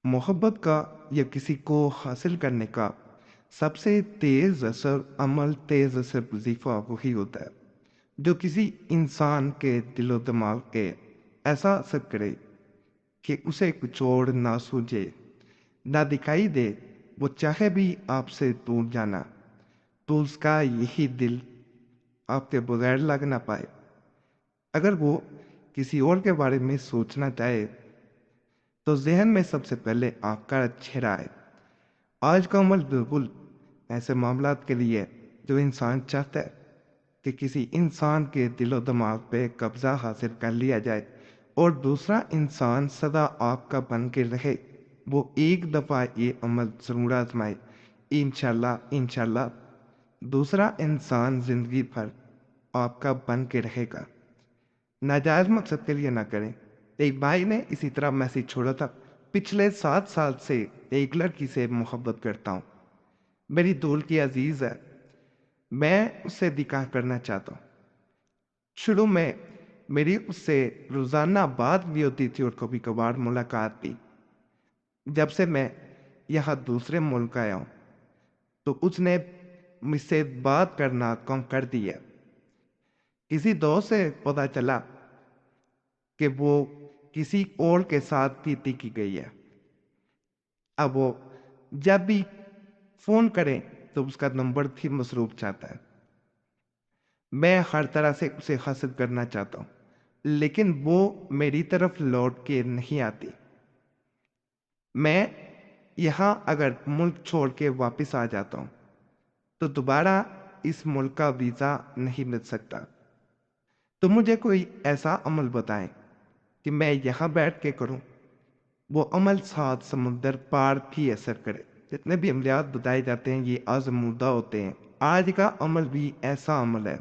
मोहब्बत का या किसी को हासिल करने का सबसे तेज़ असर अमल, तेज़ असर वज़ीफ़ा वही होता है, जो किसी इंसान के दिलो दिमाग पे ऐसा असर करे कि उसे कुछ और ना सूझे, ना दिखाई दे, वो चाहे भी आपसे दूर जाना, तो उसका यही दिल आपके बगैर लग ना पाए। अगर वो किसी और के बारे में सोचना चाहे, तो ज़हन में सबसे पहले आपका चेहरा आए। आज का अमल बिल्कुल ऐसे मामलात के लिए है, जो इंसान चाहता है कि किसी इंसान के दिलो दिमाग पे कब्ज़ा हासिल कर लिया जाए और दूसरा इंसान सदा आपका बन के रहे। वो एक दफ़ा ये अमल ज़रूर आजमाए। इंशाल्लाह इंशाल्लाह दूसरा इंसान ज़िंदगी भर आपका बन के रहेगा। नाजायज़ मकसद के लिए ना करें। एक भाई ने इसी तरह मैसेज छोड़ा था, पिछले 7 साल से एक लड़की से मोहब्बत करता हूँ। मेरी दूर की अजीज़ है, मैं उससे निकाह करना चाहता हूँ। शुरू में मेरी उससे रोज़ाना बात भी होती थी और कभी कभार मुलाकात भी। जब से मैं यहाँ दूसरे मुल्क आया हूँ, तो उसने मुझसे बात करना कम कर दिया। किसी दोस्त से पता चला कि वो किसी और के साथ प्रीति की गई है। अब वो जब भी फ़ोन करें तो उसका नंबर भी मसरूफ़ चाहता है। मैं हर तरह से उसे हासिल करना चाहता हूँ, लेकिन वो मेरी तरफ लौट के नहीं आती। मैं यहाँ अगर मुल्क छोड़ के वापस आ जाता हूँ, तो दोबारा इस मुल्क का वीज़ा नहीं मिल सकता। तो मुझे कोई ऐसा अमल बताएं कि मैं यहाँ बैठ के करूँ, वो अमल 7 समुंदर पार भी असर करे। जितने भी अमलियात बताए जाते हैं, ये आज़मूदा होते हैं। आज का अमल भी ऐसा अमल है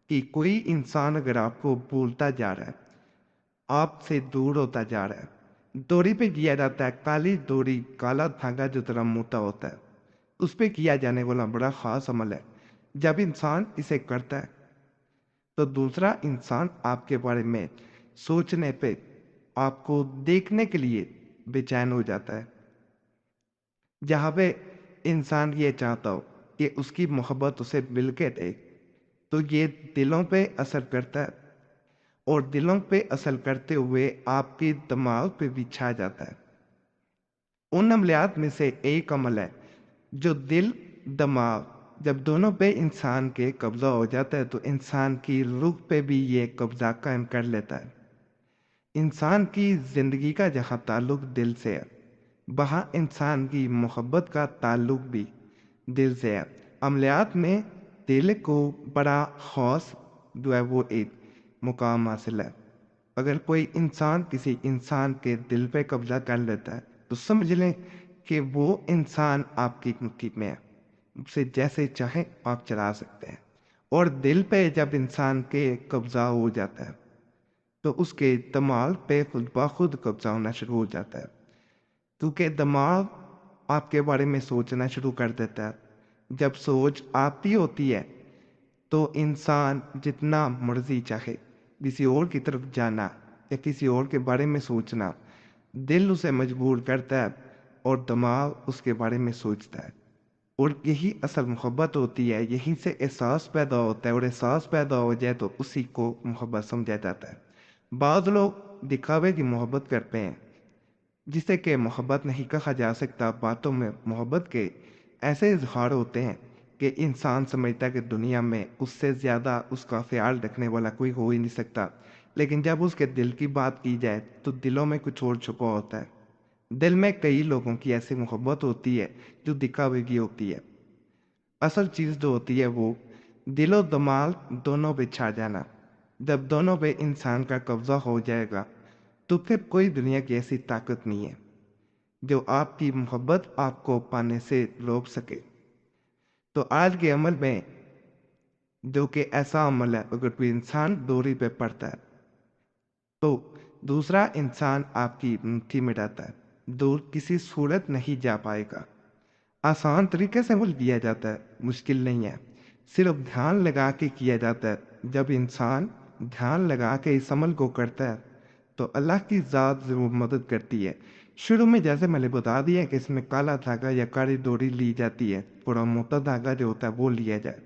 कि कोई इंसान अगर आपको भूलता जा रहा है, आपसे दूर होता जा रहा है, डोरी पे किया जाता है, काली डोरी, काला धागा जो तरह मोटा होता है, उस पे किया जाने वाला बड़ा ख़ास अमल है। जब इंसान इसे करता है, तो दूसरा इंसान आपके बारे में सोचने पे, आपको देखने के लिए बेचैन हो जाता है। जहाँ पे इंसान ये चाहता हो कि उसकी मोहब्बत उसे मिल के दे, तो ये दिलों पे असर करता है और दिलों पे असर करते हुए आपके दिमाग पे भी छा जाता है। उन अमलियात में से एक अमल है जो दिल, दिमाग जब दोनों पे इंसान के कब्जा हो जाता है, तो इंसान की रूह पे भी ये कब्जा कायम कर लेता है। इंसान की ज़िंदगी का जहाँ ताल्लुक दिल से है, वहाँ इंसान की मोहब्बत का ताल्लुक भी दिल से है। अमलियात में दिल को बड़ा ख़ास जो है वो एक मुकाम हासिल है। अगर कोई इंसान किसी इंसान के दिल पे कब्जा कर लेता है, तो समझ लें कि वो इंसान आपकी मुट्ठी में है। उसे जैसे चाहे आप चला सकते हैं। और दिल पे जब इंसान के कब्जा हो जाता है, तो उसके दिमाग पे खुद ब खुद कब्जा होना शुरू हो जाता है, क्योंकि दिमाग आपके बारे में सोचना शुरू कर देता है। जब सोच आती होती है, तो इंसान जितना मर्जी चाहे किसी और की तरफ जाना या किसी और के बारे में सोचना, दिल उसे मजबूर करता है और दिमाग उसके बारे में सोचता है। और यही असल मोहब्बत होती है। यहीं से एहसास पैदा होता है, और एहसास पैदा हो जाए तो उसी को मोहब्बत समझा जाता है। बाद लोग दिखावे की मोहब्बत करते हैं, जिसे कि मोहब्बत नहीं कहा जा सकता। बातों में मोहब्बत के ऐसे इजहार होते हैं कि इंसान समझता है कि दुनिया में उससे ज़्यादा उसका ख्याल रखने वाला कोई हो ही नहीं सकता। लेकिन जब उसके दिल की बात की जाए, तो दिलों में कुछ और छुपा होता है। दिल में कई लोगों की ऐसी मोहब्बत होती है जो दिखावे की होती है। असल चीज़ जो होती है वो दिलो दिमाग दोनों पे छा जाना। जब दोनों पे इंसान का कब्जा हो जाएगा, तो फिर कोई दुनिया की ऐसी ताकत नहीं है जो आपकी मोहब्बत आपको पाने से रोक सके। तो आज के अमल में, जो कि ऐसा अमल है, अगर कोई इंसान दूरी पे पड़ता है, तो दूसरा इंसान आपकी मुट्ठी में रहता है, दूर किसी सूरत नहीं जा पाएगा। आसान तरीके से अमल किया जाता है, मुश्किल नहीं है। सिर्फ ध्यान लगा के किया जाता है। जब इंसान ध्यान लगा के इस अमल को करता है, तो अल्लाह की ज़ात ज़रूर मदद करती है شروع میں جیسے میں نے بتا دیا کہ اس میں کالا دھاگا یا کالی ڈوری لی جاتی ہے، تھوڑا موٹا دھاگا جو ہوتا ہے وہ لیا جائے۔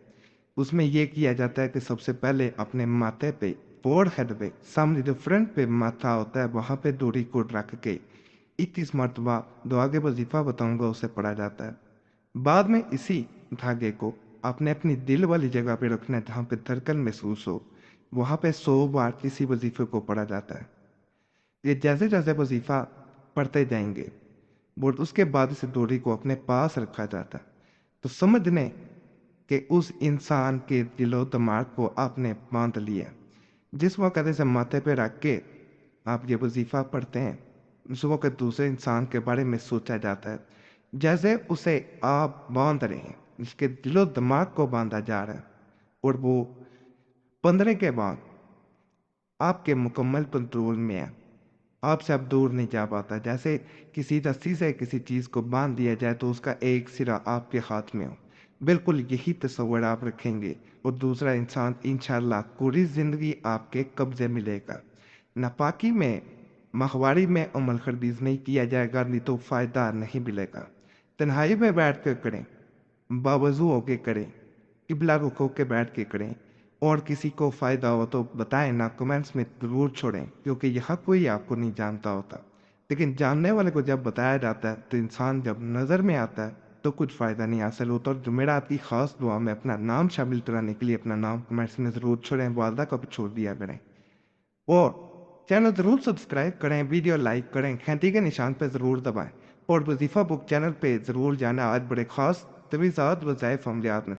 اس میں یہ کیا جاتا ہے کہ سب سے پہلے اپنے ماتھے پہ، فور ہیڈ پہ، سامنے جو فرنٹ پہ ماتھا ہوتا ہے وہاں پہ ڈوری کو رکھ کے 21 مرتبہ دعا کے وظیفہ بتاؤں گا اسے پڑھا جاتا ہے۔ بعد میں اسی دھاگے کو آپ نے اپنی دل والی جگہ پہ رکھنا ہے جہاں پہ دھڑکن محسوس ہو، وہاں پہ 100 بار اسی وظیفے کو پڑھا جاتا ہے۔ یہ جیسے جیسے وظیفہ پڑھتے جائیں گے اور اس کے بعد اس ڈوری کو اپنے پاس رکھا جاتا ہے، تو سمجھ لیں کہ اس انسان کے دل و دماغ کو آپ نے باندھ لیا۔ جس وقت اسے ماتھے پہ رکھ کے آپ یہ وظیفہ پڑھتے ہیں، اس وقت دوسرے انسان کے بارے میں سوچا جاتا ہے جیسے اسے آپ باندھ رہے ہیں، اس کے دل و دماغ کو باندھا جا رہا ہے، اور وہ 15 کے بعد آپ کے مکمل کنٹرول میں ہے، آپ سے اب دور نہیں جا پاتا۔ جیسے کسی رسی سے کسی چیز کو باندھ دیا جائے تو اس کا ایک سرا آپ کے ہاتھ میں ہو، بالکل یہی تصور آپ رکھیں گے، اور دوسرا انسان انشاءاللہ پوری زندگی آپ کے قبضے میں لے گا۔ ناپاکی میں، ماہواری میں عمل خربیز نہیں کیا جائے گا، نہیں تو فائدہ نہیں ملے گا۔ تنہائی میں بیٹھ کر کریں، باوضو ہو کے کریں، قبلہ رخ ہو کے بیٹھ کے کریں، اور کسی کو فائدہ ہو تو بتائیں نا، کمنٹس میں ضرور چھوڑیں، کیونکہ یہاں کوئی آپ کو نہیں جانتا ہوتا، لیکن جاننے والے کو جب بتایا جاتا ہے تو انسان جب نظر میں آتا ہے تو کچھ فائدہ نہیں حاصل ہوتا۔ اور جمعرات کی خاص دعا میں اپنا نام شامل کرانے کے لیے اپنا نام کمنٹس میں ضرور چھوڑیں، والدہ کا بھی چھوڑ دیا کریں، اور چینل ضرور سبسکرائب کریں، ویڈیو لائک کریں، گھنٹی کے نشان پہ ضرور دبائیں، اور وظیفہ بک چینل پہ ضرور جانا۔ آج بڑے خاص تجویزات وظائف عملیات میں